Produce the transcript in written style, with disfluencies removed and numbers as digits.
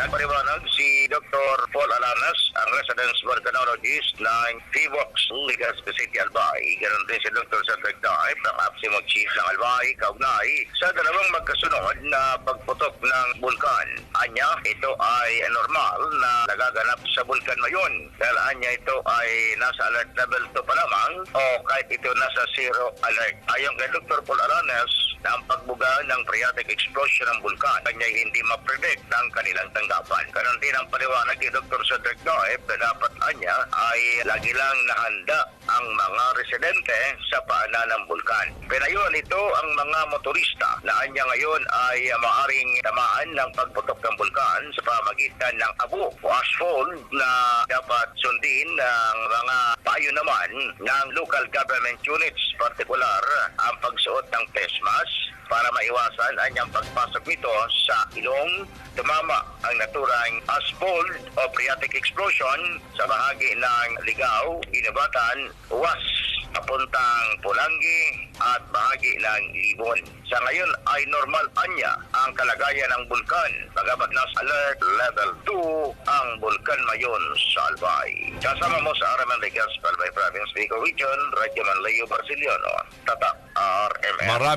Nagpaliwanag si Dr. Paul Alanas, ang residence volcanologist ng PHIVOLCS Legazpi City, Albay. Ganon din si Dr. Cedric Dive, ang APSIMO Chief ng Albay, kaugnay sa dalawang magkasunod na pagputok ng bulkan. Anya, ito ay normal na nagaganap sa bulkan ngayon. Dahil anya ito ay nasa alert level 2 pa lamang o kahit ito nasa zero alert. Ayon kay Dr. Paul Alanas, na ang pagbuga ng phreatic explosion ng bulkan kanya hindi ma-predict ang kanilang tanggapan. Karon din ang paliwanag ni Dr. Cedric Dive na dapat anya ay lagi lang nahanda ang mga residente sa paanan ng bulkan. Pinayon ito ang mga motorista na anya ngayon ay maaring tamaan ng pagputok ng bulkan sa pamagitan ng abo o asphalt na dapat sundin ng mga payo naman ng local government units, partikular ang pagsuot ng face mask para maiwasan anyang pagpasok nito sa ilong. Tumama ang naturang asphalt o phreatic explosion sa bahagi ng Ligao, Ginebatan, Uwas, papuntang Pulangi at bahagi ng Libon. Sa ngayon ay normal anya ang kalagayan ng bulkan. Bagamat nasa alert level 2 ang bulkan mayon sa Albay. Kasama mo sa Araman Legazpi, Albay Province, Bicol Region, Radyo Manlayo, Barcelona, Tatak, RMN.